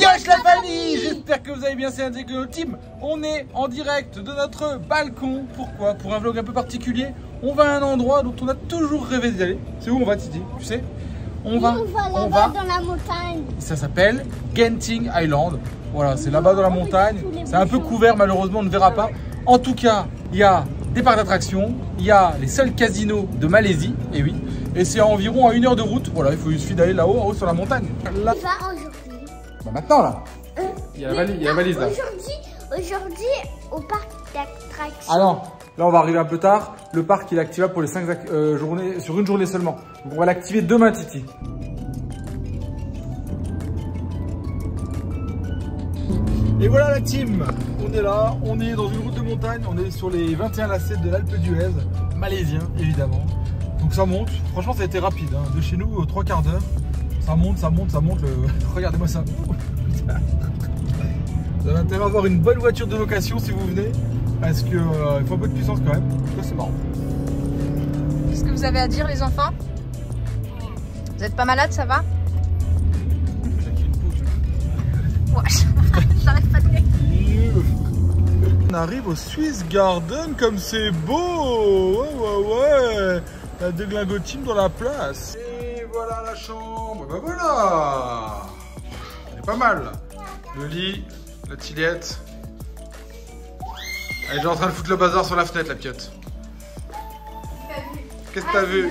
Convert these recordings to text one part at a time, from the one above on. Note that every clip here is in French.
Dégage la famille. J'espère que vous avez bien sélectionné notre team. On est en direct de notre balcon. Pourquoi? Pour un vlog un peu particulier. On va à un endroit dont on a toujours rêvé d'y aller. C'est où on va, Titi? Tu sais? On va là-bas dans la montagne. Ça s'appelle Genting Island. Voilà, c'est là-bas dans la montagne. C'est un peu couvert, malheureusement, on ne verra pas. En tout cas, il y a des parcs d'attractions. Il y a les seuls casinos de Malaisie. Et oui. Et c'est environ à 1 heure de route. Voilà, il suffit d'aller là-haut, en haut sur la montagne. Là. On va aujourd'hui. Bah maintenant là. Il y a la valise là. Aujourd'hui, au parc d'attractions. Ah non, là on va arriver un peu tard. Le parc il est activable pour les 5 journées, sur une journée seulement. Donc on va l'activer demain, Titi. Et voilà la team. On est là, on est dans une route de montagne. On est sur les 21 lacets de l'Alpe d'Huez, malaisien évidemment. Donc ça monte, franchement ça a été rapide, hein. De chez nous 3 quarts d'heure. Ça monte. Regardez-moi ça. Vous avez intérêt à avoir une bonne voiture de location si vous venez. Parce que il faut un peu de puissance quand même. Ça c'est marrant. Qu'est-ce que vous avez à dire les enfants? Vous êtes pas malade, ça va? J'arrête pas de dire. On arrive au Swiss Garden comme c'est beau. Ouais. La déglingote dans la place. Et voilà la chambre. Bah voilà. Elle est pas mal. Le lit, la tillette. Elle est déjà en train de foutre le bazar sur la fenêtre, la piotte. Qu'est-ce que t'as vu?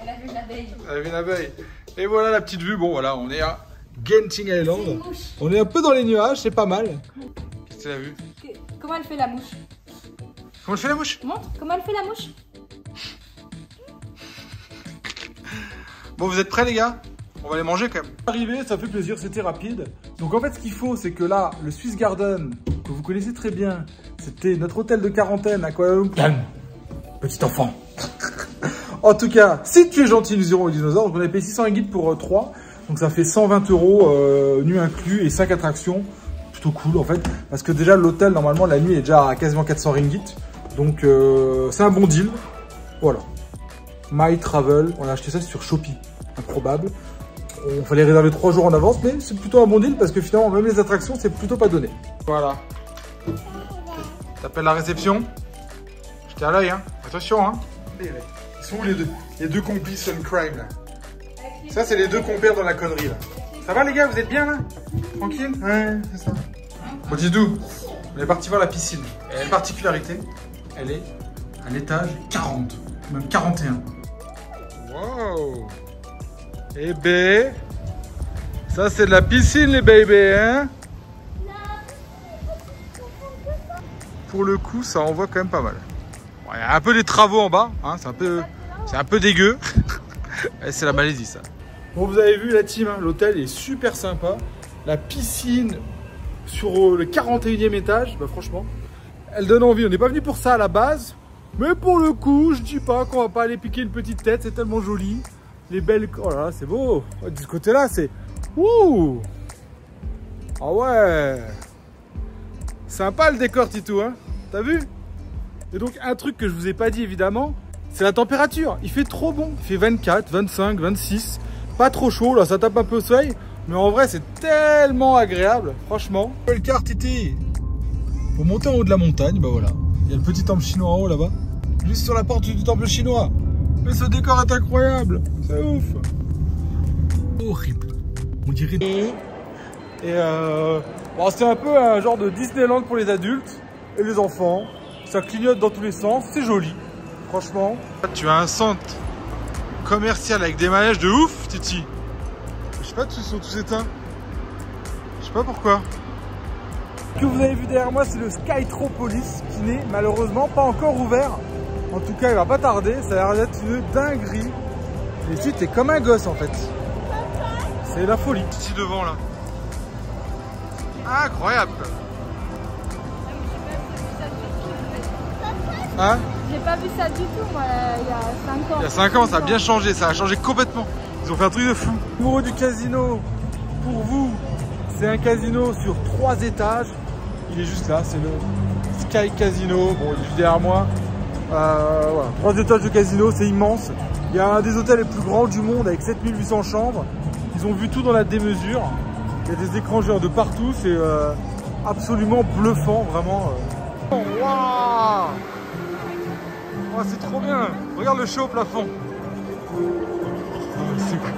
Elle a vu l'abeille. Elle a vu l'abeille. Et voilà la petite vue. Bon voilà, on est à Genting Island. On est un peu dans les nuages, c'est pas mal. Qu'est-ce que tu as vu? Comment elle fait la mouche? Comment elle fait la mouche? Montre, comment elle fait la mouche? Bon, vous êtes prêts les gars? On va les manger quand même. Arrivé, ça fait plaisir, c'était rapide. Donc en fait ce qu'il faut c'est que là, le Swiss Garden, que vous connaissez très bien, c'était notre hôtel de quarantaine à Kuala Lumpur. Calme, petit enfant. En tout cas, si tu es gentil, nous irons au dinosaure. Donc on a payé 600 ringgit pour 3. Donc ça fait 120 € nuit inclus et 5 attractions. Plutôt cool en fait. Parce que déjà l'hôtel, normalement la nuit est déjà à quasiment 400 ringgit. Donc c'est un bon deal. Voilà. My Travel, on a acheté ça sur Shopee. Improbable. Il fallait réserver 3 jours en avance, mais c'est plutôt un bon deal parce que finalement, même les attractions, c'est plutôt pas donné. Voilà. T'appelles la réception. J'étais à l'œil, hein. Attention, hein. Ils sont où les deux? Les deux complices on crime, là. Ça, c'est les deux compères dans la connerie, là. Ça va, les gars? Vous êtes bien, là? Tranquille? Ouais, c'est ça. Bon, dis-nous, on est parti voir la piscine. Elle a une particularité. Elle est à l'étage 40, même 41. Wow! Eh ben, ça c'est de la piscine les bébés, hein? Pour le coup, ça envoie quand même pas mal. Bon, il y a un peu des travaux en bas, hein, c'est un peu dégueu. C'est la Malaisie ça. Bon, vous avez vu la team, hein, l'hôtel est super sympa. La piscine sur le 41e étage, bah franchement, elle donne envie. On n'est pas venu pour ça à la base, mais pour le coup, je dis pas qu'on va pas aller piquer une petite tête, c'est tellement joli. Les belles... Oh là là, c'est beau. De ce côté-là, c'est... Ouh! Ah ouais! Sympa le décor, Titou, hein? T'as vu? Et donc, un truc que je vous ai pas dit, évidemment, c'est la température. Il fait trop bon. Il fait 24, 25, 26. Pas trop chaud, là, ça tape un peu au soleil. Mais en vrai, c'est tellement agréable, franchement. Quelle carte, Titi? Pour monter en haut de la montagne, bah voilà. Il y a le petit temple chinois en haut, là-bas. Juste sur la porte du temple chinois. Mais ce décor est incroyable, c'est ouf. Horrible. On dirait... Et bon, c'est un peu un genre de Disneyland pour les adultes et les enfants. Ça clignote dans tous les sens, c'est joli, franchement. Tu as un centre commercial avec des manèges de ouf, Titi. Je sais pas, ils sont tous éteints. Je sais pas pourquoi. Ce que vous avez vu derrière moi, c'est le Skytropolis qui n'est malheureusement pas encore ouvert. En tout cas, il va pas tarder, ça a l'air d'être une dinguerie. Et tu t'es comme un gosse en fait. C'est la folie. Ici devant là. Incroyable. Hein? J'ai pas vu ça du tout moi, il y a 5 ans. Il y a 5 ans, ça a bien changé, ça a changé complètement. Ils ont fait un truc de fou. Le numéro du casino, pour vous, c'est un casino sur 3 étages. Il est juste là, c'est le Sky Casino. Bon, il est juste derrière moi. Voilà. 3 étages de casino, c'est immense. Il y a un des hôtels les plus grands du monde avec 7800 chambres. Ils ont vu tout dans la démesure. Il y a des écrans géants de partout, c'est absolument bluffant, vraiment. Waouh! Oh, c'est trop bien! Regarde le show au plafond. C'est cool.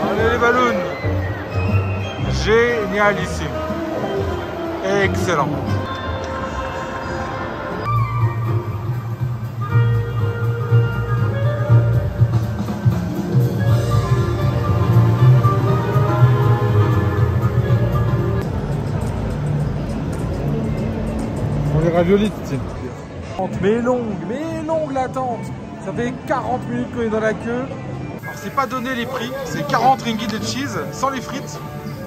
Allez les ballons! Génialissime! Excellent! Les raviolis, tiens. Mais longue l'attente. Ça fait 40 minutes qu'on est dans la queue. Alors c'est pas donné les prix, c'est 40 ringgit de cheese sans les frites.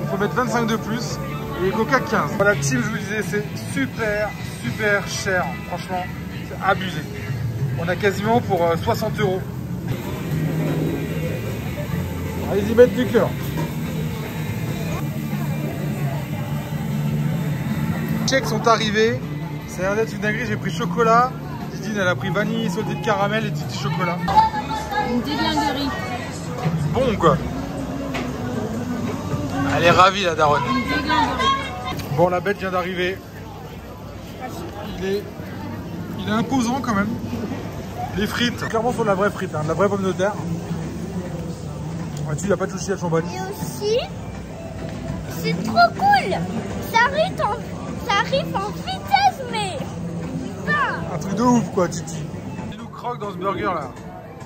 Il faut mettre 25 de plus et les coca 15. Voilà, la team, je vous disais, c'est super cher. Franchement, c'est abusé. On a quasiment pour 60 €. Allez-y mettre du cœur. Les chèques sont arrivés. Ça a l'air d'être une dinguerie, j'ai pris chocolat. Didine, elle a pris vanille, sauté de caramel et petit chocolat. Une déglinguerie. Bon quoi. Elle est ravie la daronne. Une déglinguerie. Bon, la bête vient d'arriver. Il est imposant quand même. Les frites, clairement sont de la vraie frite, hein, de la vraie pomme de terre. Là-dessus, il n'y a pas de chouchi à chambonne. Et aussi, c'est trop cool. Ça arrive en vitesse, mais putain. Un truc de ouf quoi, Titi. Il nous croque dans ce burger là.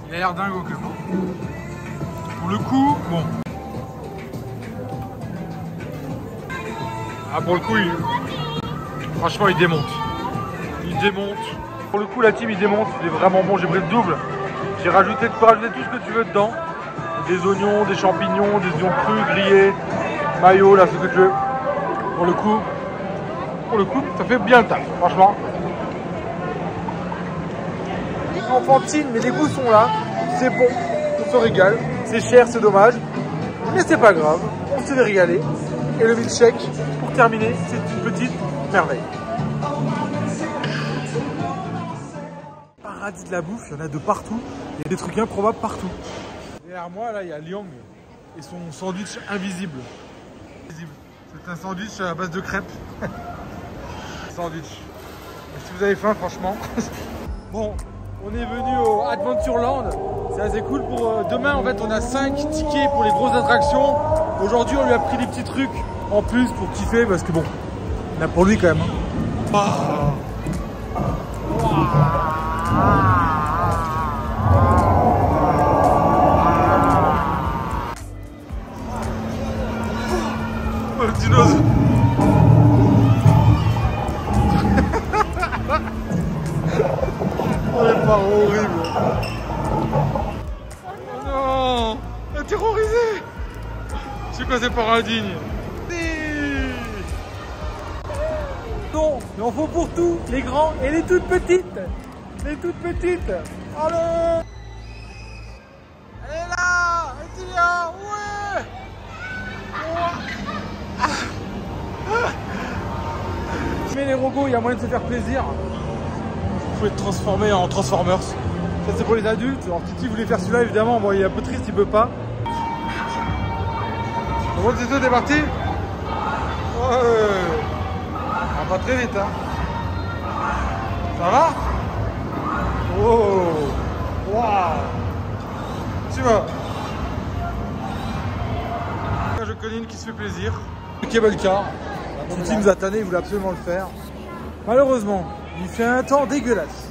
Il a l'air dingue au cœur. Pour le coup, bon. Ah, pour le coup, franchement, il démonte. Il démonte. Pour le coup, la team, il démonte. Il est vraiment bon. J'ai pris le double. J'ai rajouté, tu peux rajouter tout ce que tu veux dedans. Des oignons, des champignons, des oignons crus, grillés, mayo, là, ce que tu veux. Pour le coup, ça fait bien le taf, franchement. Enfantine, mais les goûts sont là. C'est bon, on se régale. C'est cher, c'est dommage. Mais c'est pas grave, on s'est régalé. Et le milkshake, pour terminer, c'est une petite merveille. Paradis de la bouffe, il y en a de partout. Il y a des trucs improbables partout. Derrière moi, là, il y a Liang et son sandwich invisible. C'est un sandwich à base de crêpes. Sandwich. Si vous avez faim, franchement. Bon, on est venu au Adventureland. C'est assez cool. Pour demain, en fait, on a 5 tickets pour les grosses attractions. Aujourd'hui, on lui a pris des petits trucs en plus pour kiffer parce que bon, on a pour lui quand même. Oh, le dinosaure. Oh, les parents horribles. Oh non, la terrorisé. C'est quoi ces parents indignes? Non, mais on faut pour tout, les grands et les toutes petites. Les toutes petites. Allez. Elle est là. Elle est là. Ouais. Mais les robots, il y a moyen de se faire plaisir. Vous pouvez être transformé en Transformers. Ça c'est pour les adultes. Alors Titi voulait faire celui-là évidemment. Bon, il est un peu triste, il peut pas. On voit que c'est tout, t'es parti. Ouais. Ah, pas très vite hein. Ça va? Oh. Waouh. Tu vois. Je connais une qui se fait plaisir. Le cable car. Titi nous a tanné, il voulait absolument le faire. Malheureusement, il fait un temps dégueulasse.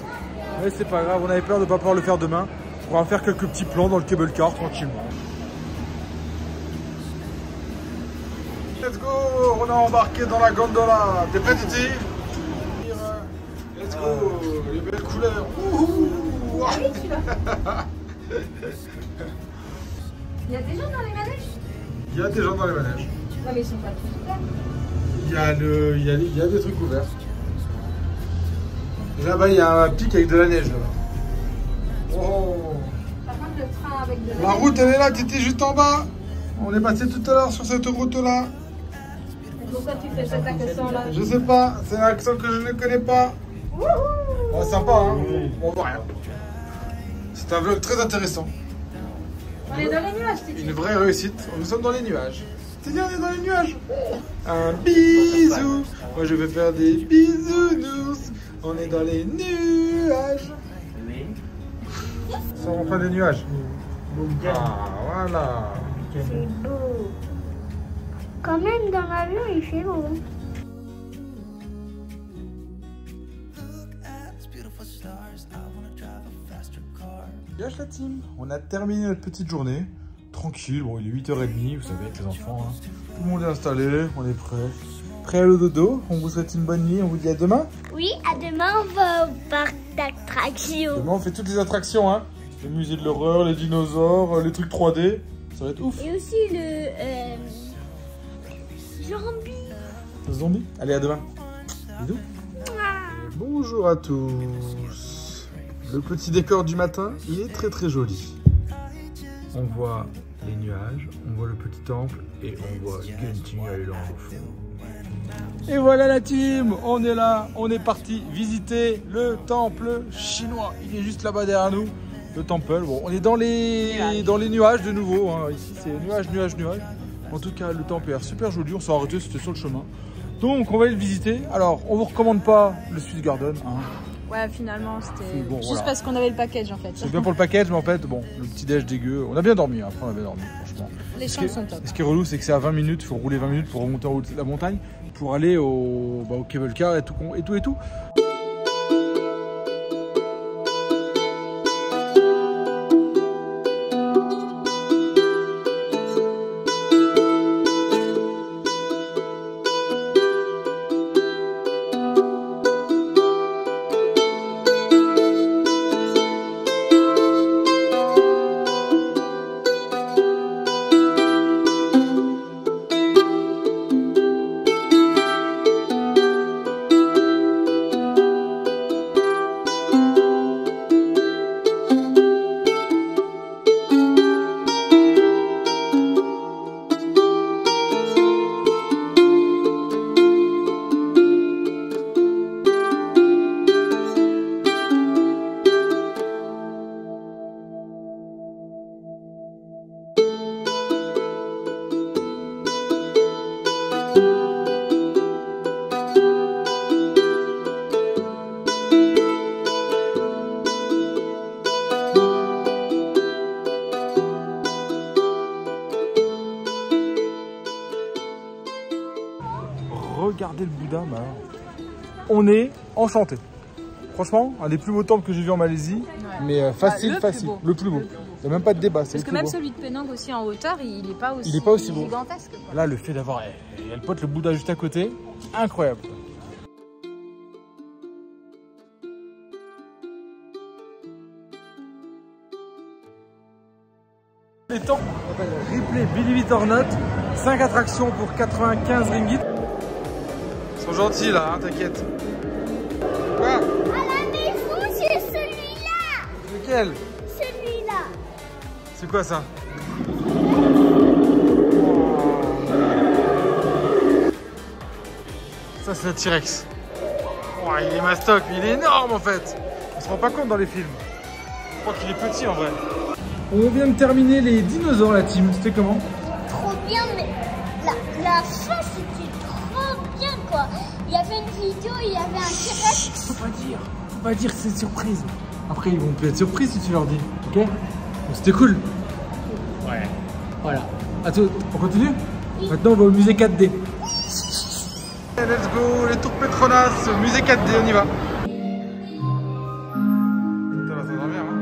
Mais c'est pas grave, on avait peur de ne pas pouvoir le faire demain. On pourra faire quelques petits plans dans le cable car tranquillement. Let's go, on a embarqué dans la gondola. T'es prêt Titi? Let's go, les belles couleurs. Il y a des gens dans les manèges? Il y a des gens dans les manèges. Non mais ils sont pas tous ouverts. Il y a des trucs ouverts. Là-bas, il y a un pic avec de la neige. Oh. Par contre, le train avec de la route, elle est là, Titi, juste en bas. On est passé tout à l'heure sur cette route-là. Pourquoi tu fais cet accent-là? Je sais pas, c'est un accent que je ne connais pas. Bon, sympa, hein. On voit rien. C'est un vlog très intéressant. On est dans les nuages, Titi. Une vraie réussite. Nous sommes dans les nuages. C'est bien, on est dans les nuages. Un bisou. Moi, je vais faire des bisounours. On est dans les nuages. Ça, on fait des nuages. Ah, voilà. C'est beau. Quand même, dans l'avion, il fait beau. Gâche la team. On a terminé notre petite journée. Tranquille, bon, il est 8h30, vous savez, avec les enfants. Hein. Tout le monde est installé, on est prêt. Prêt à le dodo. On vous souhaite une bonne nuit, on vous dit à demain. Oui, à demain, on va au parc d'attractions. Demain, on fait toutes les attractions, hein. Le musée de l'horreur, les dinosaures, les trucs 3D. Ça va être ouf. Et aussi le zombie. Le zombie. Allez, à demain. Bisous. Bonjour à tous. Le petit décor du matin, il est très très joli. On voit les nuages, on voit le petit temple et on voit Genting Island au fond. Et voilà la team, on est là, on est parti visiter le temple chinois. Il est juste là-bas derrière nous, le temple. Bon, on est dans les nuages de nouveau. Hein. Ici, c'est nuages, nuages, nuages. En tout cas, le temple est super joli. On s'est arrêté, c'était sur le chemin. Donc, on va aller le visiter. Alors, on vous recommande pas le Swiss Garden. Hein. Ouais, finalement, c'était bon, juste voilà. parce qu'on avait le package en fait. C'est bien pour le package, mais en fait, bon, le petit déj dégueu. On a bien dormi, hein. Après, on a bien dormi, franchement. Les chambres sont top. Ce qui est relou, c'est que c'est à 20 minutes. Il faut rouler 20 minutes pour remonter en haut de la montagne pour aller au cable car et tout. Regardez le Bouddha, mais alors, on est enchanté. Franchement, un des plus beaux temples que j'ai vu en Malaisie, mais facile, facile, le plus beau. Il n'y a même pas de débat. Parce que même celui de Penang aussi en hauteur, il n'est pas aussi, beau. Gigantesque. Quoi. Là, le fait d'avoir le pote, le Bouddha juste à côté, incroyable. Les temps, on appelle Replay Believe It or Not, 5 attractions pour 95 ringgit. Ils sont gentils là, hein, t'inquiète. Quoi? À la maison, c'est celui-là. Lequel? Celui-là. C'est quoi ça? Ça c'est le T-Rex. Oh, il est mastoc, mais il est énorme en fait. On se rend pas compte dans les films. Je crois qu'il est petit en vrai. On vient de terminer les dinosaures la team, c'était comment? Trop bien, mais la fin c'était trop bien quoi. Il y avait une vidéo, il y avait un T-Rex. Faut pas dire que c'est une surprise. Après ils vont plus être surpris si tu leur dis, ok? Donc c'était cool. Ouais. Voilà. Attends, on continue? Oui. Maintenant on va au musée 4D. Let's go, les tours Petronas, musée 4D, on y va. Ça va s'endormir, hein?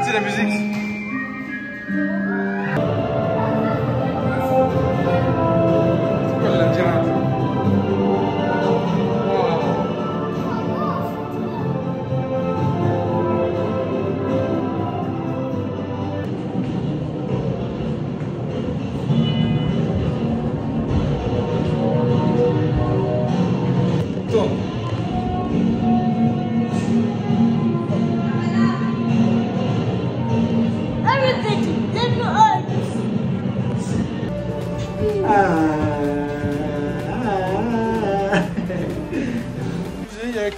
C'est la musique. C'est quoi le labyrinthe?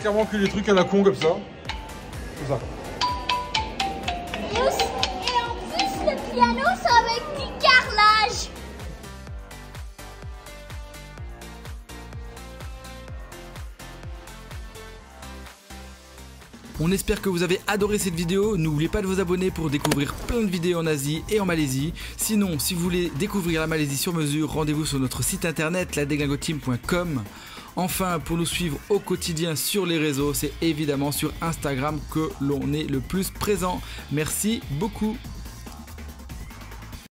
clairement que des trucs à la con comme ça. Comme ça. Et en plus, le piano, c'est avec du carrelage. On espère que vous avez adoré cette vidéo. N'oubliez pas de vous abonner pour découvrir plein de vidéos en Asie et en Malaisie. Sinon, si vous voulez découvrir la Malaisie sur mesure, rendez-vous sur notre site internet ladeglingoteam.com. Enfin, pour nous suivre au quotidien sur les réseaux, c'est évidemment sur Instagram que l'on est le plus présent. Merci beaucoup.